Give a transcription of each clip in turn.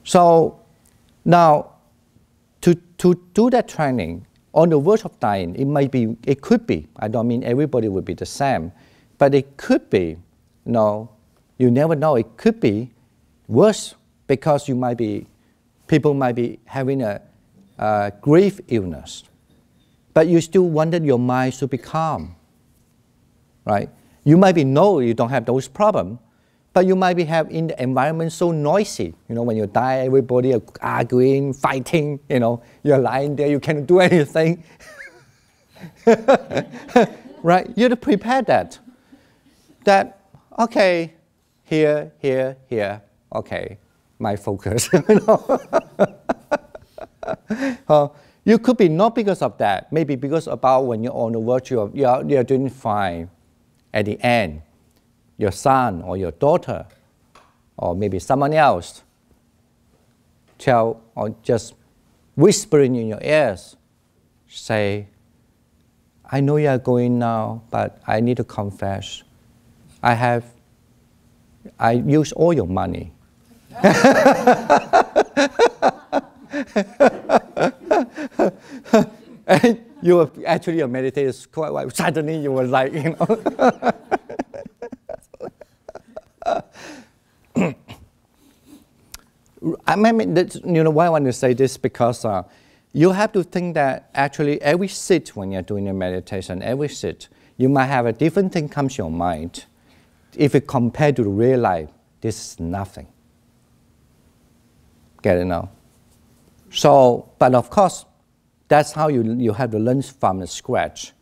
So now, to do that training, on the verge of dying, it could be, I don't mean everybody would be the same, but it could be, you never know, it could be worse because people might be having a grave illness, but you still wanted your mind to be calm, right? You might you don't have those problems, but you might be in the environment so noisy. When you die, everybody are arguing, fighting, you're lying there, you can't do anything. Right? You have to prepare that. Okay, here, okay, my focus. You could be not because of that, maybe because about when you're on the verge of, you're doing fine. At the end, your son or your daughter, or maybe someone else, tell or just whispering in your ears, say, I know you are going now, but I need to confess. I use all your money. And you were actually a meditator quite well. Suddenly you were like, I mean, why I want to say this, because you have to think that actually every sit when you're doing your meditation, every sit, you might have a different thing comes to your mind. If you compare to the real life, this is nothing. Get it now? So, but of course, that's how you have to learn from the scratch.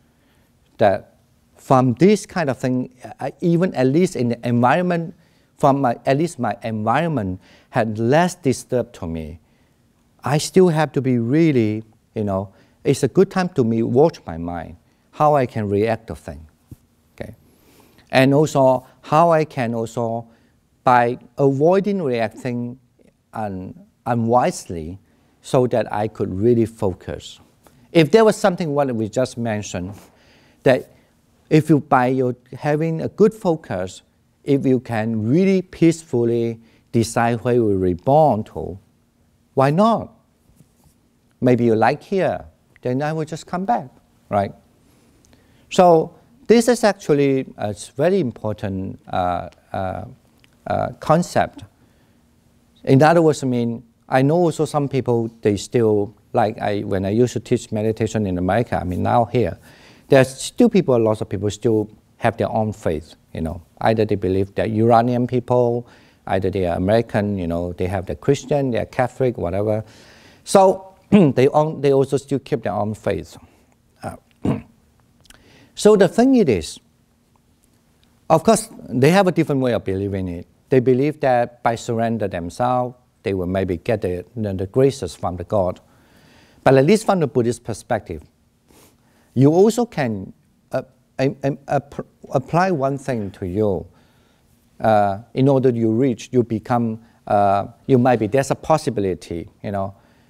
That from this kind of thing, even at least in the environment, at least my environment had less disturbed to me. I still have to be really, it's a good time to me watch my mind, how I can react to things. Okay? And also how I can also, by avoiding reacting unwisely, so that I could really focus. If there was something what we just mentioned, that if you, by your having a good focus, if you can really peacefully decide where you will reborn to, why not? Maybe you like here, then I will just come back, right? So this is actually a very important concept. In other words, I know also some people, they still, when I used to teach meditation in America, now here, there's still people, lots of people still have their own faith, Either they believe they're Iranian people, either they are American, they have the Christian, they're Catholic, whatever. So they also still keep their own faith. So the thing it is, of course, they have a different way of believing it. They believe that by surrender themselves, they will maybe get the graces from the God. But at least from the Buddhist perspective, you also can apply one thing to you. In order you become, there's a possibility,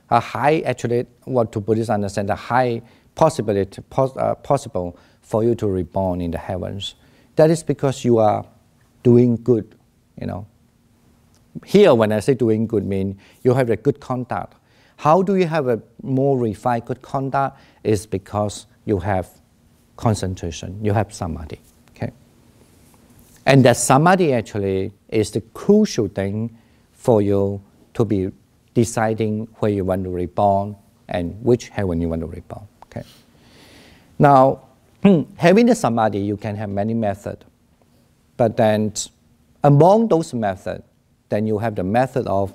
a high, actually, what to Buddhists understand, a high possibility, possible for you to reborn in the heavens. That is because you are doing good, Here, when I say doing good, mean you have a good conduct. How do you have a more refined good conduct? Is because you have concentration, you have samadhi, okay? And that samadhi actually is the crucial thing for you to be deciding where you want to reborn and which heaven you want to reborn, okay? Now, having the samadhi, you can have many methods, but then among those methods, then you have the method of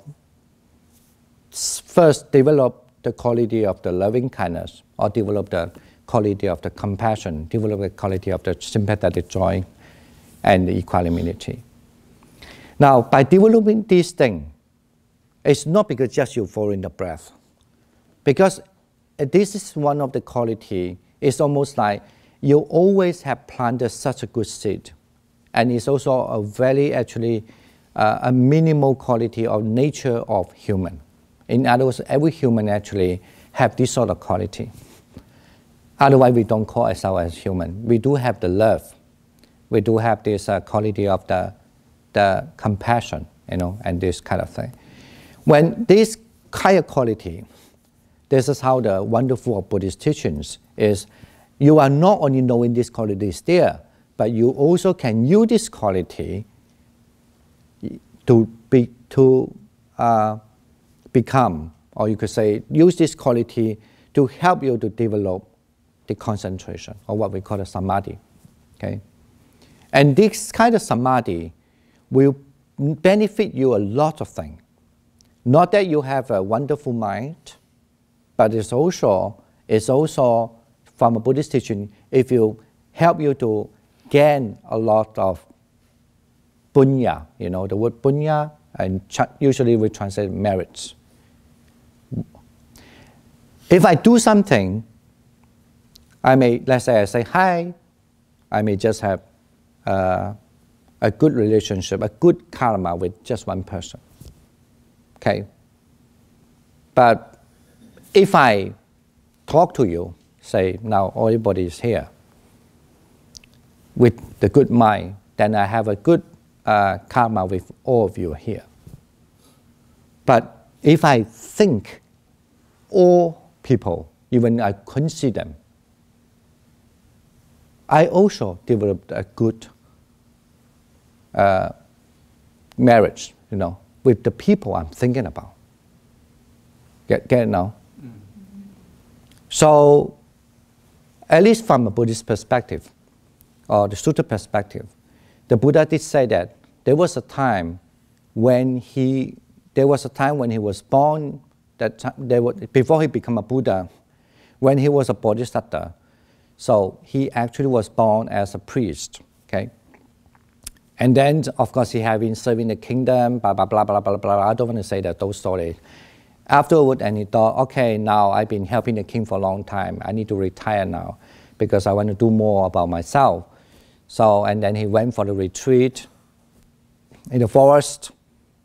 first develop the quality of the loving kindness, or develop the quality of the compassion, develop the quality of the sympathetic joy and the equanimity. Now, by developing these things, it's not because just you follow in the breath. Because this is one of the quality, it's almost like you always have planted such a good seed. And it's also a very actually a minimal quality of nature of human. In other words, every human actually have this sort of quality. Otherwise, we don't call ourselves as human. We do have the love. We do have this quality of the compassion, and this kind of thing. When this higher quality, this is how the wonderful of Buddhist teachings is, you are not only knowing this quality is there, but you also can use this quality to become, or you could say, use this quality to help you to develop the concentration, or what we call a samadhi. Okay? And this kind of samadhi will benefit you a lot of things. Not that you have a wonderful mind, but it's also from a Buddhist teaching, if you help you to gain a lot of punya, you know, the word punya, and usually we translate merits. If I do something, I may, let's say I say hi, I may just have a good relationship, a good karma with just one person. Okay? But if I talk to you, say now everybody is here, with the good mind, then I have a good karma with all of you here. But if I think all people, even I consider them, I also developed a good marriage, you know, with the people I'm thinking about. Get it now? Mm-hmm. So, at least from a Buddhist perspective, or the Sutta perspective, the Buddha did say that there was a time when he was born, before he became a Buddha, when he was a Bodhisattva. So he actually was born as a priest, okay? And then, of course, he had been serving the kingdom, blah, blah, blah, blah, blah, blah. I don't want to say that, those stories. Afterward, and he thought, okay, now I've been helping the king for a long time. I need to retire now because I want to do more about myself. So, and then he went for the retreat in the forest,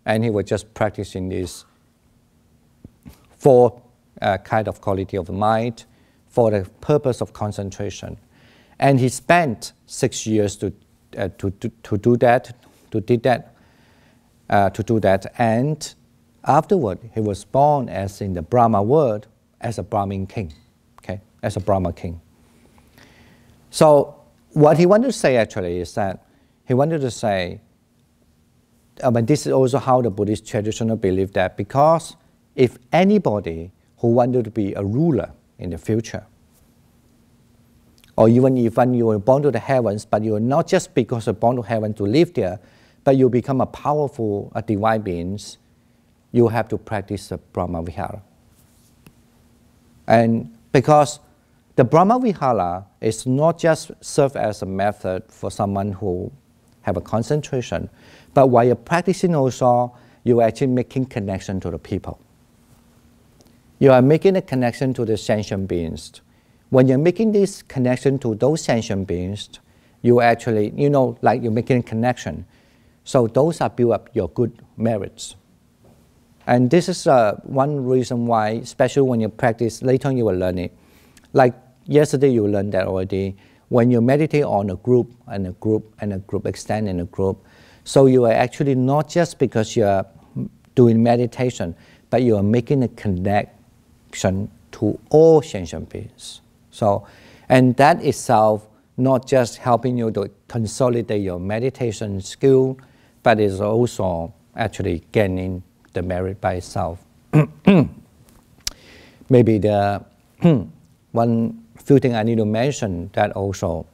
and he was just practicing this four kind of quality of mind for the purpose of concentration. And he spent 6 years to do that. And afterward, he was born as in the Brahma world as a Brahmin king, okay, as a Brahma king. So what he wanted to say actually is that he wanted to say, but this is also how the Buddhist traditional believe that, because if anybody who wanted to be a ruler in the future, or even if you were born to the heavens, but you are not just because you're born to heaven to live there, but you become a powerful divine beings, you have to practice the Brahma Vihara. And because the Brahma Vihara is not just serve as a method for someone who have a concentration, but while you're practicing also, you're actually making connection to the people. You are making a connection to the sentient beings. When you're making this connection to those sentient beings, you actually, you know, like you're making a connection. So those are build up your good merits. And this is one reason why, especially when you practice, later on you will learn it. Like yesterday you learned that already. When you meditate on a group and a group and a group, extend in a group, so you are actually not just because you are doing meditation, but you are making a connection to all sentient beings. So, and that itself not just helping you to consolidate your meditation skill, but is also actually gaining the merit by itself. Maybe the one few things I need to mention that also,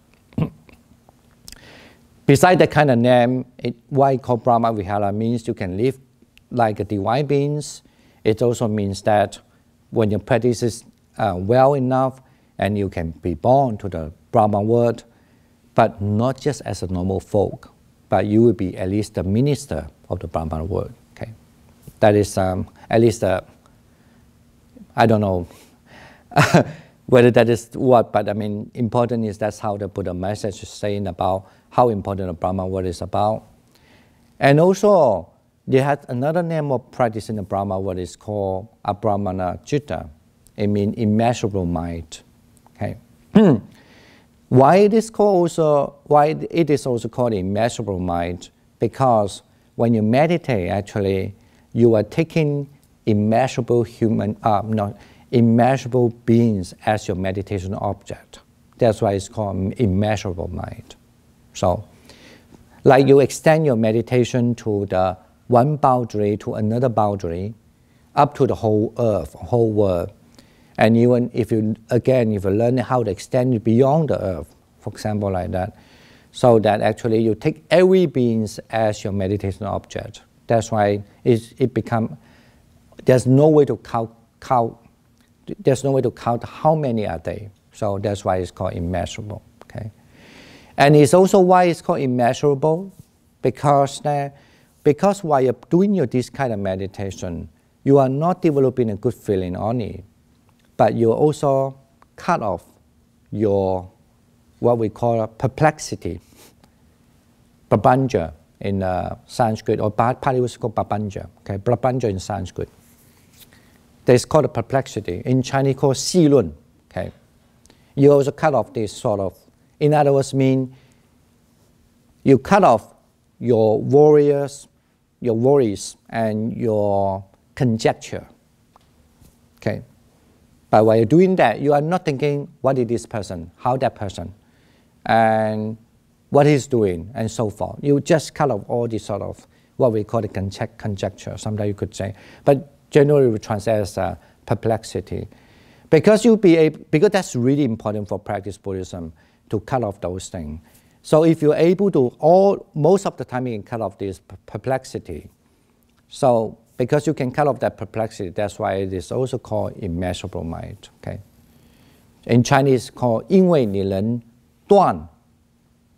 besides that kind of name, why it called Brahma Vihara means you can live like a divine beings. It also means that when your practice is well enough, and you can be born to the Brahma world, but not just as a normal folk, but you will be at least the minister of the Brahma world. Okay, that is at least I don't know whether that is what, but I mean, important is that's how the Buddha message is saying about how important the Brahma world is about. And also, they had another name of practice in the Brahma world is called Abrahmana Citta. It means immeasurable mind. Okay. Why it is also called immeasurable mind? Because when you meditate, actually, you are taking immeasurable immeasurable beings as your meditation object. That's why it's called immeasurable mind. So, like you extend your meditation to the one boundary to another boundary, up to the whole earth, whole world. And even if you learn how to extend it beyond the earth, for example, like that, so that actually you take every being as your meditation object. That's why it becomes, there's no way to count, there's no way to count how many are they. So that's why it's called immeasurable. Okay? And it's also why it's called immeasurable, because while you're doing this kind of meditation, you are not developing a good feeling only, but you also cut off your, what we call perplexity, prabanja in Sanskrit, or Pali was called prabanja, okay, prabanja in Sanskrit. That's called perplexity. In Chinese called xi lun, okay. You also cut off this sort of, in other words, mean you cut off your worries and your conjecture, okay. But while you're doing that, you are not thinking, what is this person, how that person, and what he's doing, and so forth. You just cut off all this sort of, what we call the conjecture, sometimes you could say. But generally we translate as perplexity. Because because that's really important for practice Buddhism, to cut off those things. So if you're able to, most of the time you can cut off this perplexity. So because you can cut off that perplexity, that's why it is also called immeasurable mind. Okay? In Chinese called 因为你能断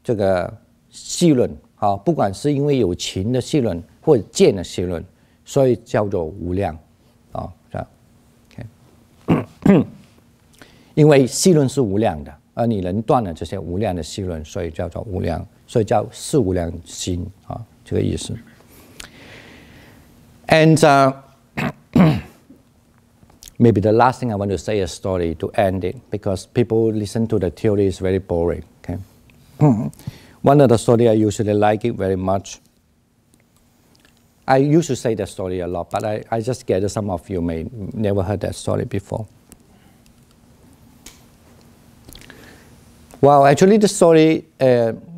这个细论，好，不管是因为有情的细论或者见的细论，所以叫做无量，啊，这样 ，OK， 因为细论是无量的，而你能断了这些无量的细论，所以叫做无量，所以叫四无量心，啊，这个意思。And maybe the last thing I want to say is a story to end it, because people listen to the theory is very boring. Okay, one of the story I usually like it very much. I used to say that story a lot, but I just gather some of you may never heard that story before. Well, actually, the story,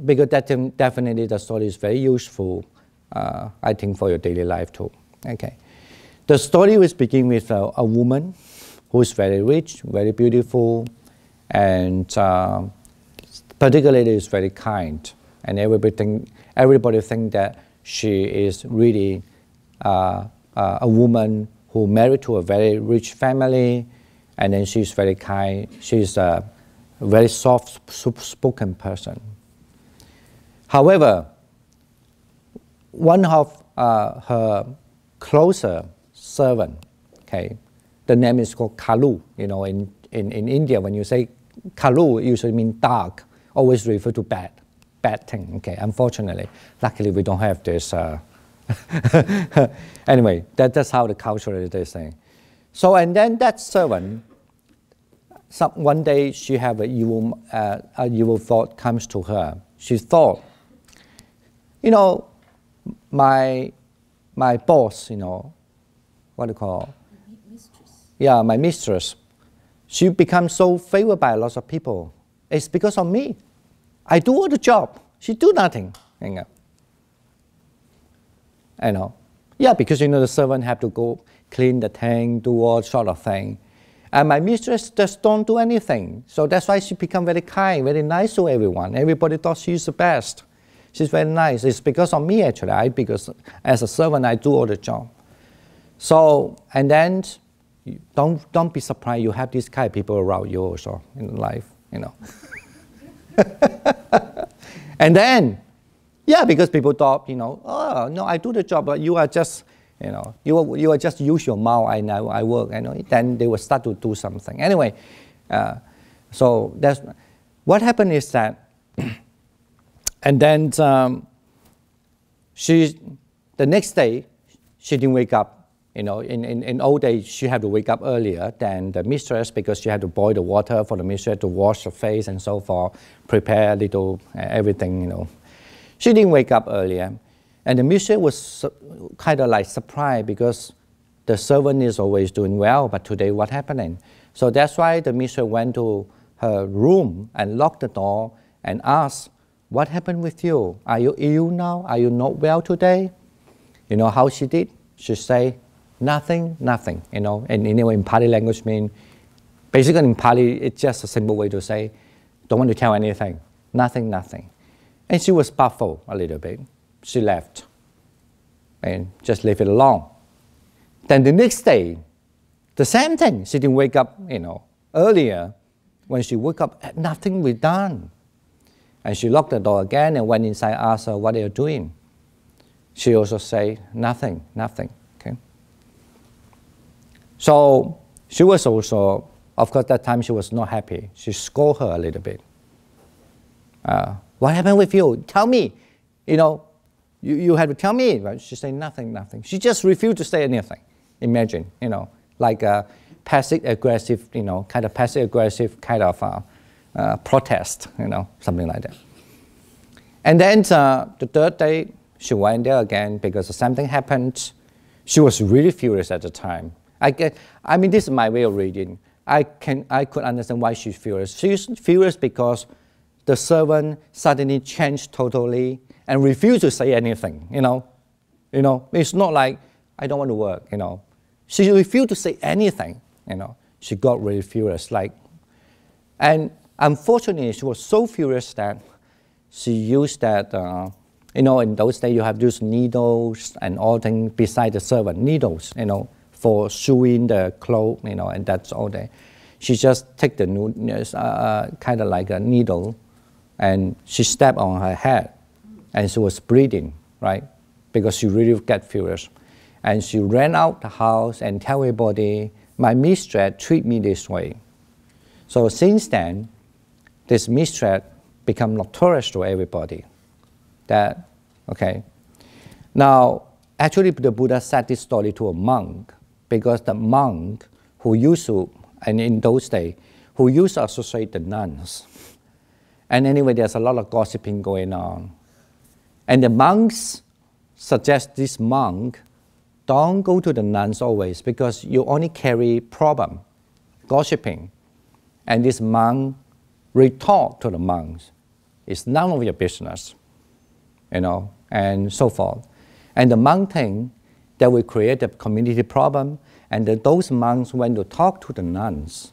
because definitely the story is very useful, I think, for your daily life too. Okay, the story will begin with a woman who is very rich, very beautiful, and particularly is very kind. And everybody think that she is really a woman who married to a very rich family, and then she's very kind. She's a very soft-spoken person. However, one of her closer servant, okay, the name is called Kalu. You know, in India, when you say Kalu, it usually means dark, always refer to bad thing. Okay, unfortunately, luckily we don't have this. Anyway, that's how the culture is this thing. So, and then that servant, one day she have a evil thought comes to her. She thought, you know, my boss, you know, what do you call? Mistress. Yeah, my mistress. She becomes so favored by lots of people. It's because of me. I do all the job. She do nothing. You know. Yeah, because, you know, the servant have to go clean the tank, do all sort of thing. And my mistress just don't do anything. So that's why she become very kind, very nice to everyone. Everybody thought she's the best. She's very nice. It's because of me, actually. Because as a servant, I do all the job. So, and then don't be surprised you have these kind of people around you also in life, you know. And then, yeah, because people thought, you know, oh, no, I do the job, but you are just, you know, you are just use your mouth, I work, you know. Then they will start to do something. Anyway, so that's, what happened is that, and then the next day, she didn't wake up. You know, in old days, she had to wake up earlier than the mistress because she had to boil the water for the mistress to wash her face and so forth, prepare a little everything, you know. She didn't wake up earlier. And the mistress was kind of like surprised because the servant is always doing well, but today what happening? So that's why the mistress went to her room and locked the door and asked, what happened with you? Are you ill now? Are you not well today? You know how she did? She say, nothing, nothing. You know, and in Pali language mean, basically in Pali, it's just a simple way to say, don't want to tell anything, nothing, nothing. And she was baffled a little bit. She left and just leave it alone. Then the next day, the same thing. She didn't wake up, earlier. When she woke up, nothing was done. And she locked the door again and went inside, asked her, what are you doing? She also said, nothing, nothing. Okay. So she was also, of course, that time she was not happy. She scolded her a little bit. What happened with you? Tell me. You had to tell me. Right? She said, nothing, nothing. She just refused to say anything. Imagine, like a passive-aggressive, kind of passive-aggressive kind of protest, something like that. And then the third day, she went there again because something happened. She was really furious at the time. I mean, this is my way of reading. I could understand why she's furious. She's furious because the servant suddenly changed totally and refused to say anything. It's not like I don't want to work. She refused to say anything. She got really furious. And unfortunately, she was so furious that she used that. In those days, you have those needles and all things beside the servant, needles, for sewing the clothes, and that's all day. She just take the kind of like a needle, and she stepped on her head, and she was bleeding, right? Because she really got furious. And she ran out the house and tell everybody, my mistress treat me this way. So since then, this mistress become notorious to everybody. Now, actually the Buddha said this story to a monk because the monk who used to, and in those days, who used to associate the nuns. And anyway, there's a lot of gossiping going on. And the monks suggest this monk, don't go to the nuns always because you only carry problem, gossiping. And this monk retort to the monks, it's none of your business, and so forth. And the monk think that will create a community problem, and those monks went to talk to the nuns.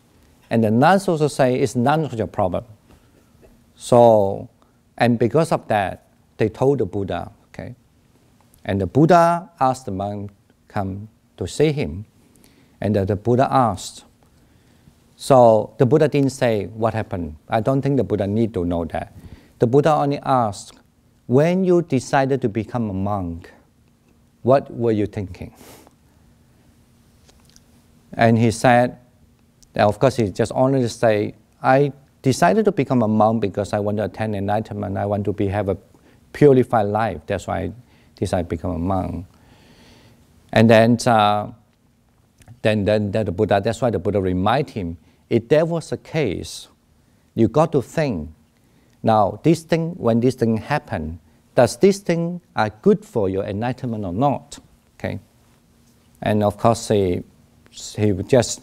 And the nuns also say, it's none of your problem. So, and because of that, they told the Buddha, okay? And the Buddha asked the monk come to see him, and the Buddha asked. So the Buddha didn't say what happened. I don't think the Buddha need to know that. The Buddha only asked, when you decided to become a monk, what were you thinking? And he said, of course he just only say, I decided to become a monk because I want to attain enlightenment. I want to have a purified life. That's why I decided to become a monk. And then the Buddha, that's why the Buddha reminded him, if there was a case, you got to think, now this thing, when this thing happen, does this thing are good for your enlightenment or not? Okay, and of course he just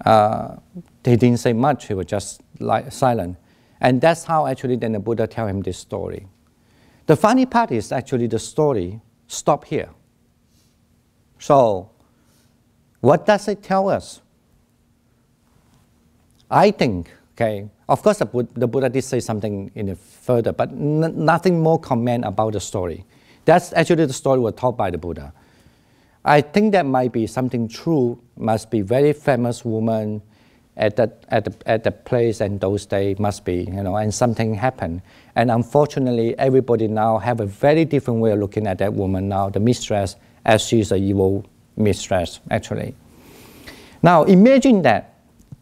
he didn't say much. He was just silent, and that's how actually then the Buddha tell him this story. The funny part is actually the story stopped here. So, what does it tell us? I think, okay, of course the Buddha did say something in the further, but nothing more comment about the story. That's actually the story was told by the Buddha. I think that might be something true, must be very famous woman at the place and those days must be, and something happened. And unfortunately, everybody now have a very different way of looking at that woman now, the mistress, as she's an evil mistress, actually. Now, imagine that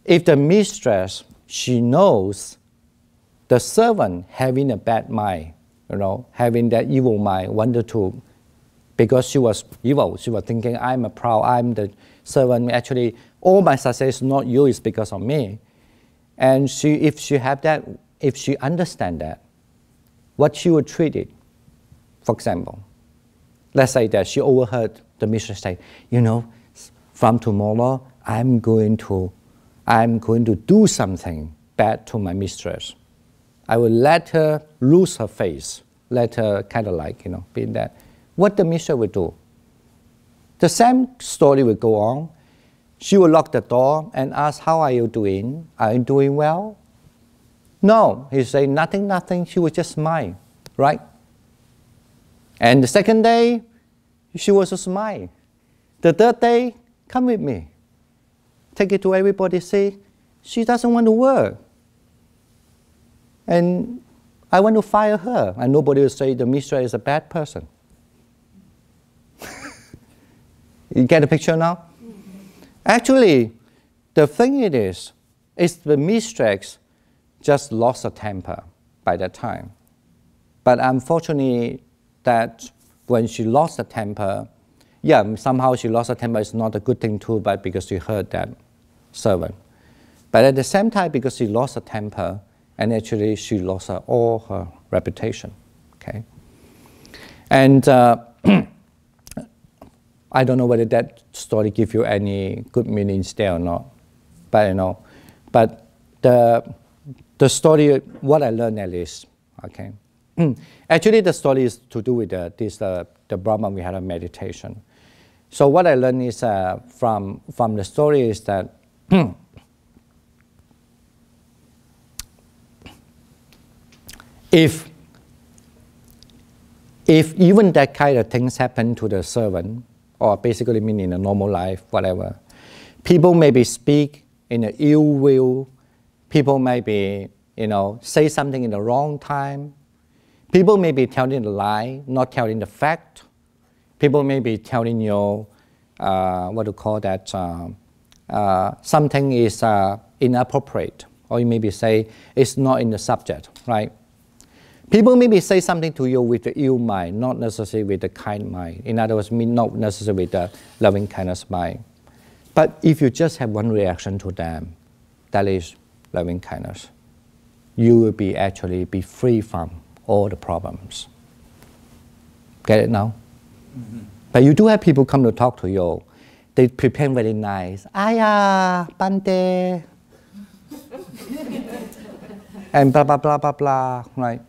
if the mistress, she knows the servant having a bad mind, having that evil mind, wanted to, because she was evil, she was thinking, I'm the servant, actually, all my success is not you, it's because of me. And if she understands that, what she would treat it, for example, let's say that she overheard the mistress say, you know, from tomorrow, I'm going to do something bad to my mistress. I will let her lose her face, let her kind of like, you know, be that. What the mistress will do? The same story will go on. She will lock the door and ask, how are you doing? Are you doing well? No, he say, nothing, nothing. She will just smile, right? And the second day, she was a smile. The third day, come with me. Take it to everybody, say, she doesn't want to work. And I want to fire her. And nobody will say the mistress is a bad person. You get the picture now? Actually, the thing it is the mistress just lost her temper by that time. But unfortunately, that when she lost her temper, yeah, somehow she lost her temper. It's not a good thing too, but because she hurt that servant. But at the same time, because she lost her temper, and actually she lost all her reputation. Okay, and I don't know whether that story gives you any good meanings there or not, but you know, but the story, what I learned at least, okay. Actually, the story is to do with the Brahma Vihara meditation. So what I learned is from the story is that if even that kind of things happen to the servant, or basically mean in a normal life, whatever, people maybe speak in an ill will, people maybe, you know, say something in the wrong time, people may be telling a lie, not telling the fact. People may be telling you, what to call that, something is inappropriate, or you maybe say it's not in the subject, right? People maybe say something to you with the ill mind, not necessarily with the kind mind. In other words, not necessarily with the loving kindness mind. But if you just have one reaction to them, that is loving kindness, you will actually be free from all the problems. Get it now? Mm-hmm. But you do have people come to talk to you. They pretend very nice. Aya, Bante. And blah, blah, blah, blah, blah, right?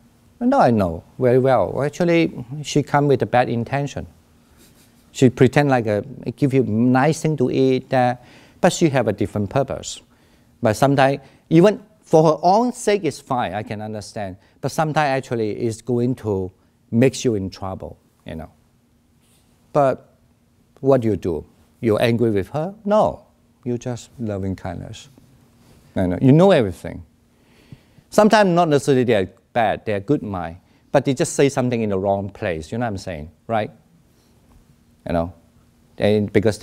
No, I know very well. Actually, she come with a bad intention. She pretend like give you nice thing to eat, but she have a different purpose. But sometimes, even for her own sake, it's fine, I can understand. But sometimes actually it's going to make you in trouble, you know. But what do? You're angry with her? No, you're just loving kindness. You know everything. Sometimes not necessarily they're bad, they're good mind, but they just say something in the wrong place. You know what I'm saying, right? You know, and because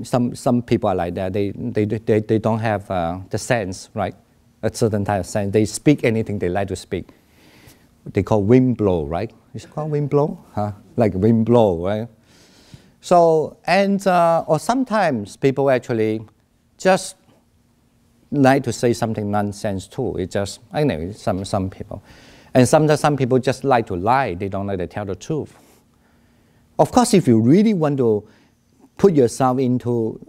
some people are like that. They don't have the sense, right? A certain type of sense. They speak anything they like to speak. They call wind blow, right? It's called wind blow, huh? Like wind blow, right? So or sometimes people actually just like to say something nonsense too. It's just, I know, some people. And sometimes some people just like to lie. They don't like to tell the truth. Of course, if you really want to put yourself into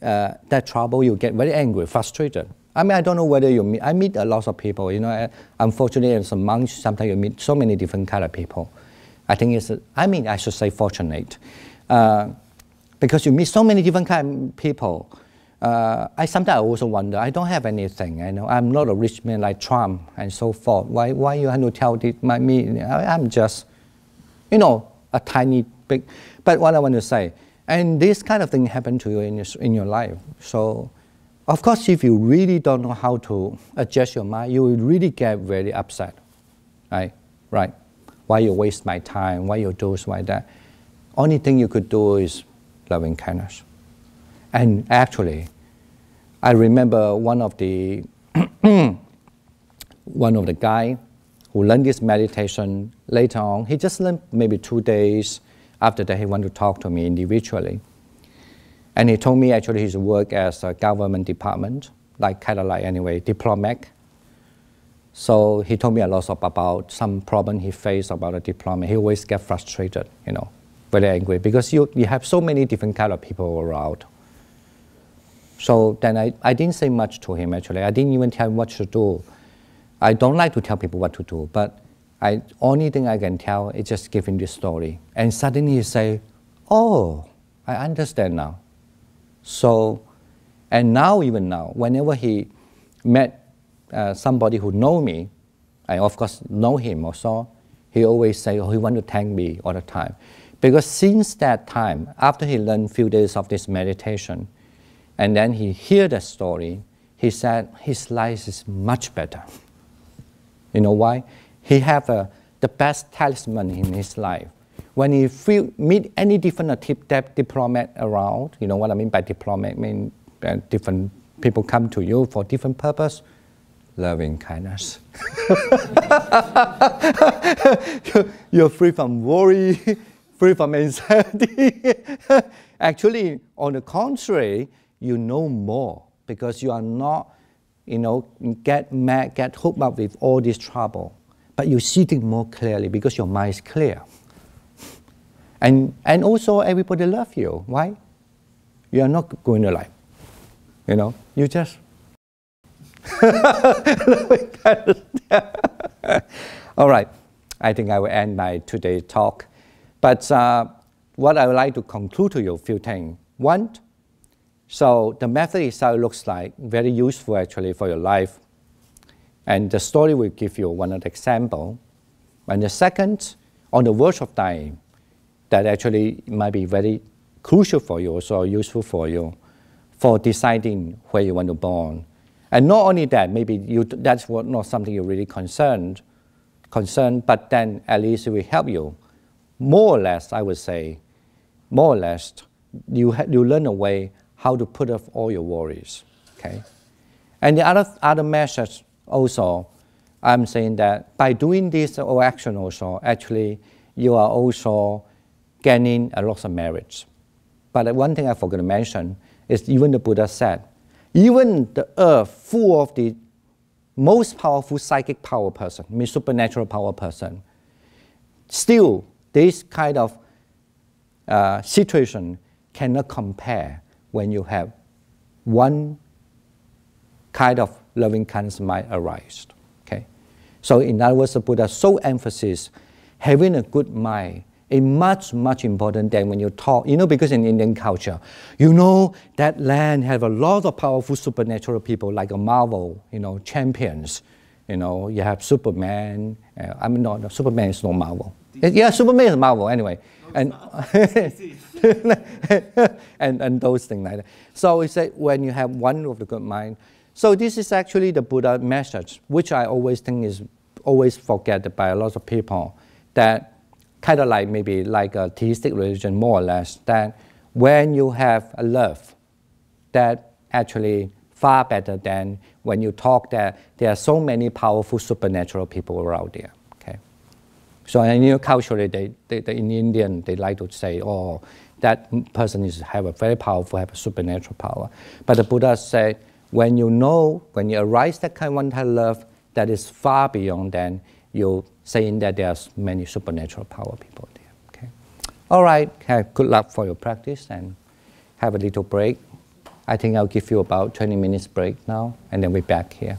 that trouble, you get very angry, frustrated. I mean, I don't know whether I meet a lot of people, you know. Unfortunately, as a monk, sometimes you meet so many different kind of people. I think I should say fortunate. Because you meet so many different kind of people. I sometimes also wonder, I don't have anything, you know. I'm not a rich man like Trump and so forth. Why you have to tell me? I'm just, you know, a tiny, big. But what I want to say, and this kind of thing happened to you in your life. So, of course, if you really don't know how to adjust your mind, you will really get very upset, right? Right? Why you waste my time? Why you do like that? Only thing you could do is loving kindness. And actually, I remember one of the guy who learned this meditation later on. He just learned maybe 2 days. After that, he wanted to talk to me individually. And he told me actually his work as a government department, kind of like anyway, diplomat. So he told me a lot about some problem he faced about a diplomat. He always get frustrated, you know. very angry, because you have so many different kind of people around. So then I didn't say much to him, actually. I didn't even tell him what to do. I don't like to tell people what to do, but only thing I can tell is just give him this story. And suddenly he say, oh, I understand now. So, and now, even now, whenever he met somebody who know me, I of course know him also, he always say, oh, he want to thank me all the time. Because since that time, after he learned a few days of this meditation, and then he hear the story, he said his life is much better. You know why? He have the best talisman in his life. When he meet any different diplomat around, you know what I mean by diplomat? I mean different people come to you for different purpose. Loving kindness. You're free from worry, free from anxiety. Actually, on the contrary, you know more because you are not, you know, get mad, get hooked up with all this trouble. But you see things more clearly because your mind is clear. And also everybody loves you. Why? You are not going to like, you know, you just all right, I think I will end my today's talk. But what I would like to conclude to you a few things. One, so the method itself looks like very useful actually for your life. And the story will give you one of the examples. And the second, on the verge of dying, that actually might be very crucial for you, also useful for you, for deciding where you want to born. And not only that, maybe that's not something you're really concerned, but then at least it will help you. More or less, I would say, more or less, you learn a way how to put off all your worries, okay? And the other measures also, I'm saying that by doing this action also, actually, you are also gaining a lot of merits. But one thing I forgot to mention is even the Buddha said, even the earth full of the most powerful psychic power person, means supernatural power person, still this kind of situation cannot compare when you have one kind of loving kindness mind arise. Okay? So in other words, the Buddha so emphasizes having a good mind is much, much important than when you talk, you know, because in Indian culture, you know, that land have a lot of powerful supernatural people like a Marvel, you know, champions. You know, you have Superman. I mean, no, Superman is no Marvel. Yeah, Superman is Marvel anyway. And, and those things like that. So we say when you have one of the good mind. So this is actually the Buddha message, which I always think is always forgotten by a lot of people, that kind of like maybe like a theistic religion, more or less, that when you have a love, that actually far better than when you talk that there are so many powerful supernatural people around there. Okay, so and, you know, culturally, in Indian, they like to say, oh, that person have a very powerful, have a supernatural power. But the Buddha said, when you know, when you arise that kind of one type of love, that is far beyond than you saying that there's many supernatural power people there. Okay. All right. Good luck for your practice and have a little break. I think I'll give you about 20 minutes break now, and then we're back here.